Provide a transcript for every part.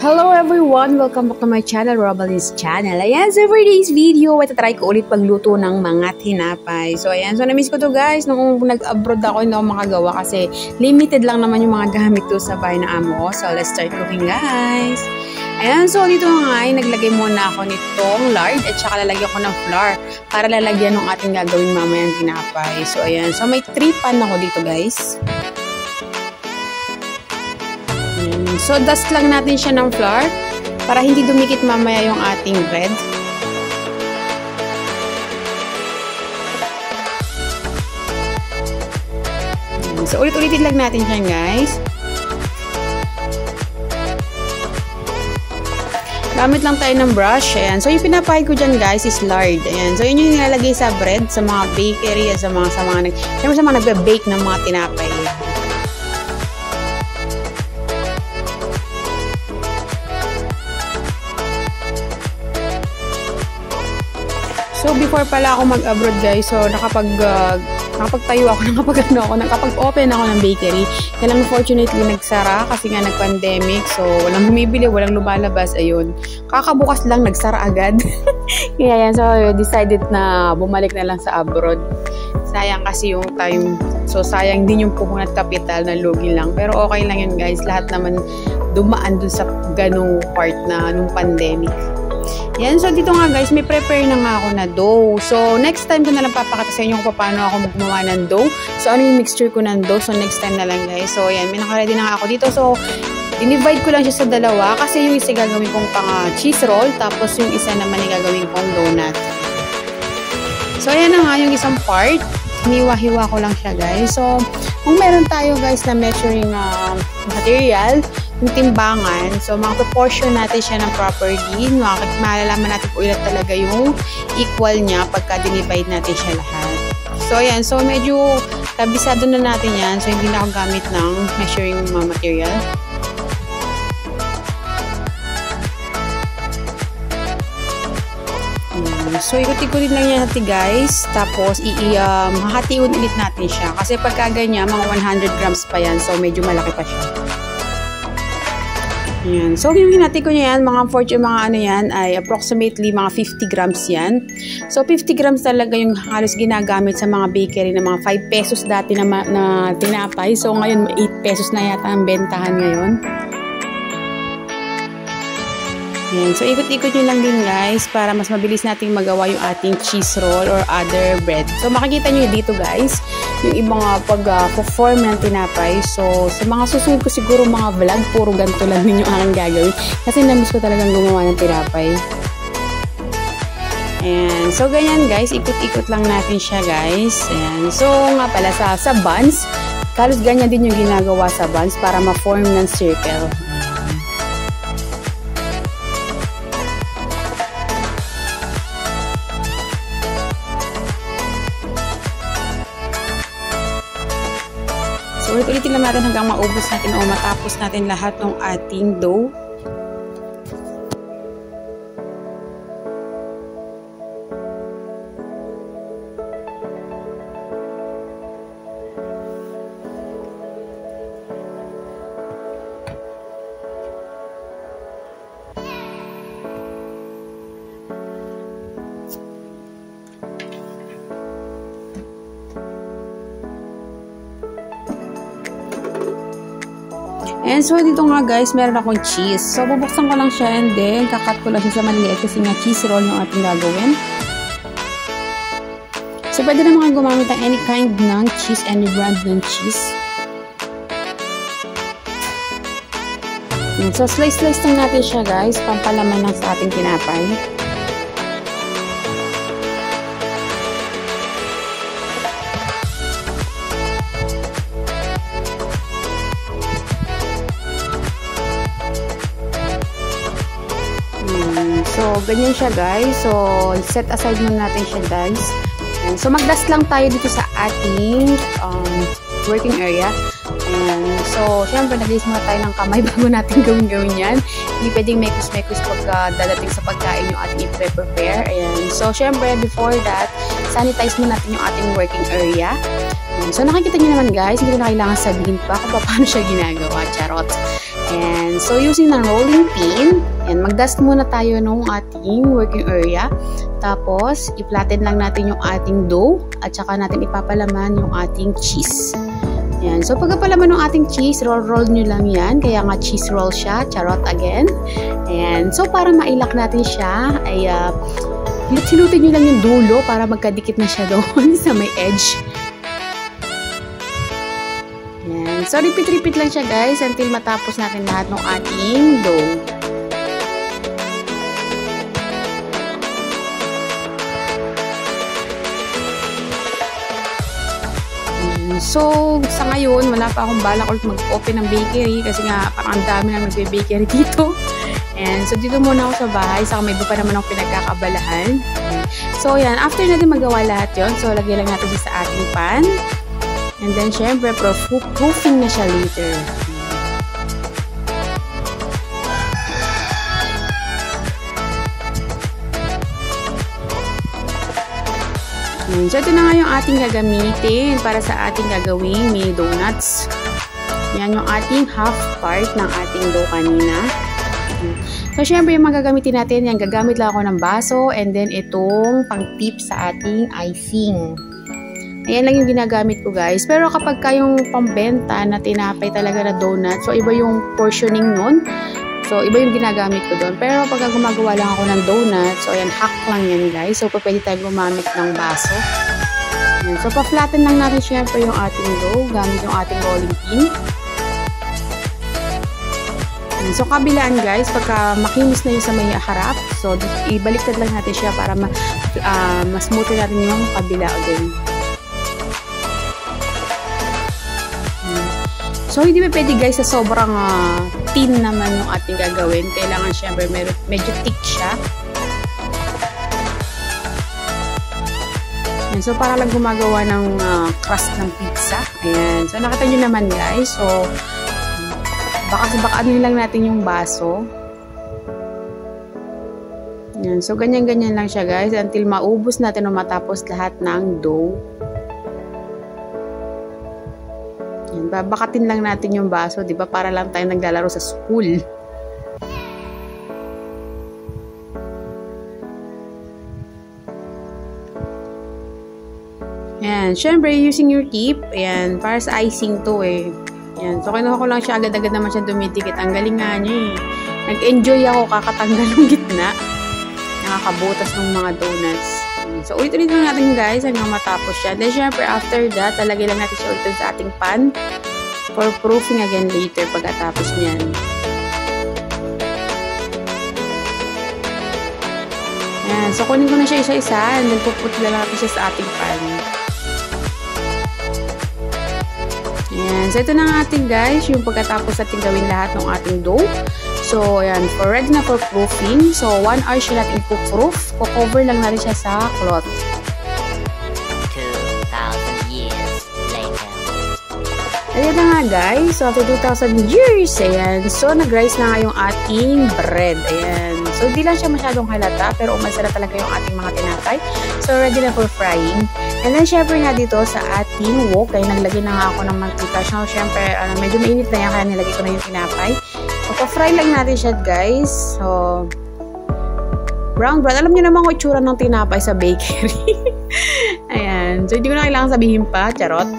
Hello everyone! Welcome back to my channel, Robalyn's channel. Ayan, so for today's video, itatry ko ulit pagluto ng mga tinapay. So ayan, so na-miss ko to guys. Nung nag-abroad ako, hindi ako makagawa kasi limited lang naman yung mga gamit to sa bahay na amo ko. So let's start cooking guys. Ayan, so dito nga ay naglagay muna ako nitong lard at saka lalagyan ko ng flour para lalagyan ng ating gagawin mamayang tinapay. So ayan, so may 3 pan ako dito guys. So, dust lang natin siya ng flour para hindi dumikit mamaya yung ating bread. So, ulit-ulitin lang natin siya guys. Gamit lang tayo ng brush. Ayan. So, yung pinapahid ko dyan guys is lard. Ayan. So, yun yung nilalagay sa bread, sa mga bakery, sa mga nagbe-bake ng mga tinapay. So, before pala ako mag-abroad guys, so nakapagtayo ako, nakapag-open ako ng bakery. Kaya lang unfortunately nagsara kasi nga nag-pandemic. So, walang bumibili, walang lumalabas. Ayun. Kakabukas lang, nagsara agad. Kaya yan, so decided na bumalik na lang sa abroad. Sayang kasi yung time. So, sayang din yung puhunan capital na lugi lang. Pero okay lang yun guys. Lahat naman dumaan dun sa ganung part na nung pandemic. Yan, so dito nga guys, may prepare na nga ako na dough. So, next time ko na lang papakita sa inyo kung paano ako maggumawa ng dough. So, ano yung mixture ko ng dough. So, next time na lang guys. So, yan, may nakaready na nga ako dito. So, dinivide ko lang siya sa dalawa kasi yung isa gagawin kong pang cheese roll. Tapos, yung isa naman ay gagawin kong donut. So, ayan na nga yung isang part. Hiniwa-hiwa ko lang siya guys. So, kung meron tayo guys na measuring material, yung timbangan, so mga-proportion natin siya ng properly, malalaman natin kung ilan talaga yung equal niya pagka dinivide natin siya lahat. So ayan, so medyo kabisado na natin yan, so hindi na ako gamit ng measuring material. So, ikot-ikotin lang yan natin guys. Tapos, hahatiun ulit natin siya. Kasi pagka ganyan, mga 100 grams pa yan. So, medyo malaki pa siya. Yan. So, yung hinati ko niya yan, mga ano yan, ay approximately mga 50 grams yan. So, 50 grams talaga yung halos ginagamit sa mga bakery na mga 5 pesos dati na tinapay. So, ngayon, 8 pesos na yata ang bentahan ngayon. Yan. So, ikot-ikot nyo lang din guys para mas mabilis nating magawa yung ating cheese roll or other bread. So, makikita nyo dito guys yung ibang pag-perform ng tinapay. So, sa mga susunod ko siguro mga vlog, puro ganito lang din yung aking gagawin. Kasi namiss ko talagang gumawa ng tinapay. Ayan. So, ganyan guys. Ikot-ikot lang natin siya guys. Ayan. So, nga pala sa buns, halos ganyan din yung ginagawa sa buns para ma-form ng circle. So, ulit-ulitin lang natin hanggang maubos natin o matapos natin lahat ng ating dough. And so, dito nga guys, meron akong cheese. So, bubuksan ko lang siya and then kakat ko lang siya sa maliliit kasi nga cheese roll yung ating gagawin. So, pwede naman kayo gumamit ng any kind ng cheese, any brand ng cheese. And so, slice-slice lang natin siya guys, pampalaman lang sa ating tinapay. So, ganyan siya guys. So, set aside muna natin siya guys. And so, mag-dust lang tayo dito sa ating working area. And so, syempre, nag-iis muna tayo ng kamay bago natin gawin yan. Hindi pwedeng mekos-mekos pag dadating sa pagkain yung ating i-prepare. Ayan. So, syempre, before that, sanitize muna natin yung ating working area. Ayan. So, nakikita nyo naman guys, hindi ko na kailangan sabihin pa kung paano siya ginagawa. Charot. And so, using ng rolling pin, and mag-dust muna tayo nung ating working area. Tapos, i-flatten lang natin yung ating dough at saka natin ipapalaman yung ating cheese. Ayan. So, pagkapalaman ng ating cheese, roll nyo lang yan. Kaya nga cheese roll siya. Charot again. Ayan. So, para mailak natin siya, ay silutin nyo lang yung dulo para magkadikit na siya doon sa may edge. Ayan. So, repeat lang siya guys until matapos natin lahat ng ating dough. So, sa ngayon, wala pa akong balak ulit mag-open ng bakery kasi nga parang ang dami lang nagbe-bakery dito. And so, dito muna ako sa bahay. Saka may iba pa naman akong pinagkakabalahan. So, yan. After natin magawa lahat yon, so, lagyan lang natin siya sa ating pan. And then, syempre, proofing na siya later. So, ito na nga yung ating gagamitin para sa ating gagawing mini donuts. Yan yung ating half part ng ating dough kanina. So, syempre yung magagamitin natin, yan, gagamit lang ako ng baso and then itong pang-tip sa ating icing. Ayan lang yung ginagamit ko guys. Pero kapag kayong pambenta na tinapay talaga na donut, so iba yung portioning nun. So, iba yung ginagamit ko doon. Pero pag gumagawa lang ako ng donut, so ayan, hack lang yan guys. So, pwede tayong gumamit ng baso. Ayan. So, pa-flatten lang natin syempre yung ating dough gamit yung ating rolling pin. Ayan. So, kabilaan guys, pagka makinis na yung sa may harap, so, ibaliktad lang natin siya para mas smooth natin yung kabila din. So, hindi pa pwede guys sa sobrang thin naman yung ating gagawin. Kailangan syempre medyo thick siya. Ayan, so, para lang gumagawa ng crust ng pizza. Ayan. So, nakita nyo naman guys. So, baka lang natin yung baso. Ayan. So, ganyan-ganyan lang siya guys until maubos natin o matapos lahat ng dough. Babakatin lang natin yung baso, 'di ba? Para lang tayo naglalaro sa school. Ayan, syempre using your tip, ayan, para sa icing to eh. Ayan, so kinuha ko lang siya, agad-agad naman siya dumidikit. Ang galing nga niya eh. Nag-enjoy ako kakatanggal ng gitna. Nakakabutas ng mga donuts. So, ulit-ulit lang natin guys hanggang matapos siya. Then, syempre, after that, talagay lang natin siya ulit sa ating pan for proofing again later pagkatapos niyan. Ayan. So, kunin ko na siya isa-isa and then puputla lang natin siya sa ating pan. Ayan. So, ito na nga ating guys, yung pagkatapos natin gawin lahat ng ating dough. So, ayan, ready na for proofing. So, 1 hour siya natin ipuproof. Cover lang natin siya sa cloth. 2,000 years later. Ayan na nga guys. So, after 2,000 years, ayan. So, nag-rise na nga yung ating bread. Ayan. So, di lang siya masyadong halata, pero umalsa na talaga yung ating mga tinapay. So, ready na for frying. And then, syempre nga dito sa ating wok, ay naglagay na nga ako ng mantika. So, syempre, medyo mainit na yan, kaya nilagay ko na yung tinapay. So, pa-fry lang natin siya, guys. So, brown bread. Alam niyo naman kung itsura ng tinapay sa bakery. Ayan. So, hindi ko na kailangan sabihin pa. Charot.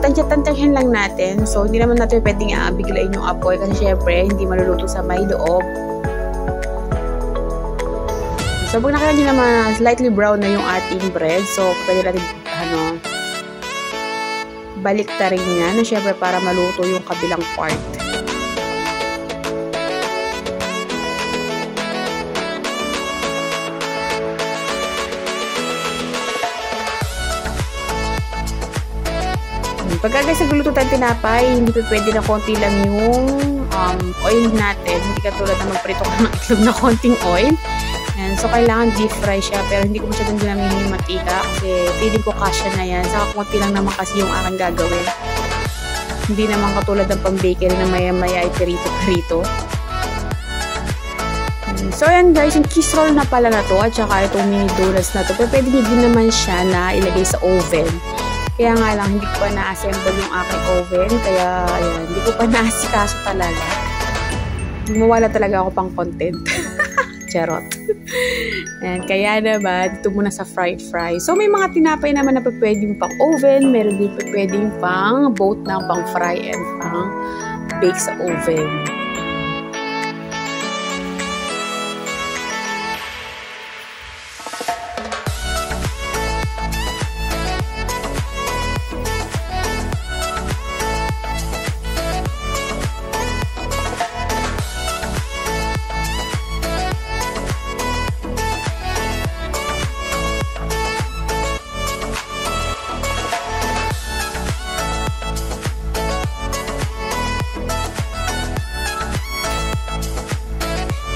Tansya-tansyahin lang natin. So, hindi naman natin pwedeng biglayin yung apoy kasi syempre, hindi maluluto sa may loob. So, pag nakita nyo naman, slightly brown na yung ating bread. So, pwede natin, balik ta rin yan. Na syempre, para maluto yung kabilang part. Pagka guys, nagluluto tayong tinapay, hindi pa pwede na konti lang yung oil natin. Hindi katulad na magprito ka ng itlog na konting oil. And so, kailangan deep fry siya. Pero hindi ko masyadong ginamihin yung mantika kasi feeling ko kasya na yan. Saka konti lang naman kasi yung aking gagawin. Hindi naman katulad ng pang-bakery na maya-maya ay perito-perito. So, ayan guys, yung cheese roll na pala na to at saka itong mini donuts na to. Pero pwede din naman siya na ilagay sa oven. Kaya nga lang, hindi ko pa na-assemble yung aking oven. Kaya, ayan, hindi ko pa na-asikaso talaga. Mawala talaga ako pang content. Charot. Ayan, kaya naman, dito muna sa fry. So, may mga tinapay naman na pwedeng pang oven. Meron din pwedeng pang both ng pang fry and pang bake sa oven.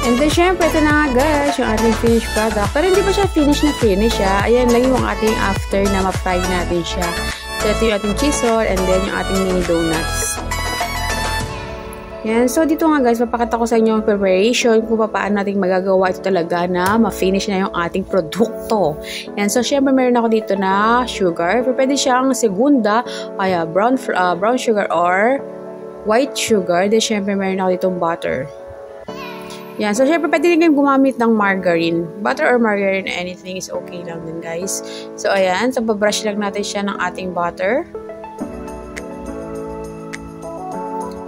And then, syempre, ito na nga guys, yung ating finished product. Pero hindi pa siya finish ha. Ayan lang yung ating after na ma-fry natin siya. So, ito yung ating cheese roll and then yung ating mini donuts. Yan. So, dito nga guys, mapakita ko sa inyo yung preparation kung paano natin magagawa ito talaga na ma-finish na yung ating produkto. Yan. So, syempre, meron ako dito na sugar. Pwede siyang segunda, kaya brown sugar or white sugar. Then, syempre, meron ako ditong butter. Yan. So, syempre, pwede rin kayong gumamit ng margarine. Butter or margarine, anything is okay lang din, guys. So, ayan. So, babrush lang natin siya ng ating butter.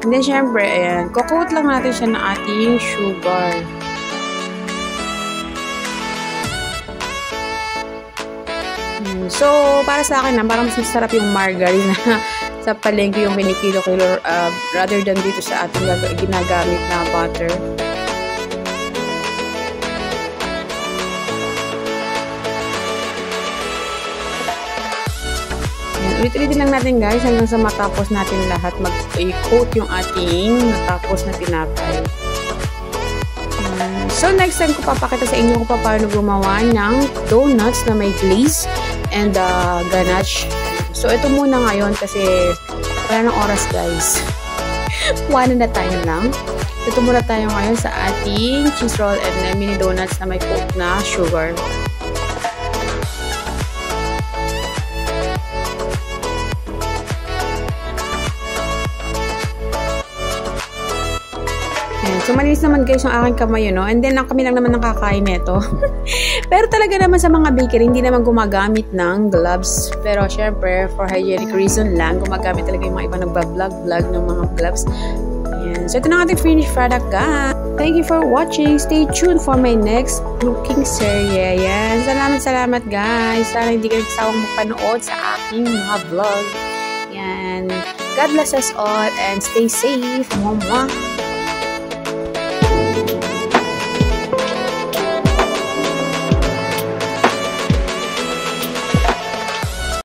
And then, syempre, ayan. Kukoat lang natin siya ng ating sugar. So, para sa akin, parang mas masarap yung margarine na sa palengke yung kinikilo-kilo rather than dito sa ating ginagamit na butter. Ulit-ulitin lang natin guys hanggang sa matapos natin lahat mag-coat yung ating natapos na tinapay. So next time ko papakita sa inyo kung paano gumawa ng donuts na may glaze and ganache. So ito muna ngayon kasi wala ng oras guys. One at a time lang. Ito muna tayo ngayon sa ating cheese roll and mini donuts na may coat na sugar. So, malinis naman guys yung aking kamay, no? And then, kami lang naman nakakain nito. Pero talaga naman sa mga bakery, hindi naman gumagamit ng gloves. Pero, syempre, for hygienic reason lang, gumagamit talaga yung mga iba nagbablog-vlog ng mga gloves. Ayan. So, ito na ating finished product, guys. Thank you for watching. Stay tuned for my next cooking serye. Ayan. Salamat, guys. Sana hindi kayo nagsawang magpanood sa aking mga vlog. Ayan. God bless us all and stay safe. Mwah, mwah.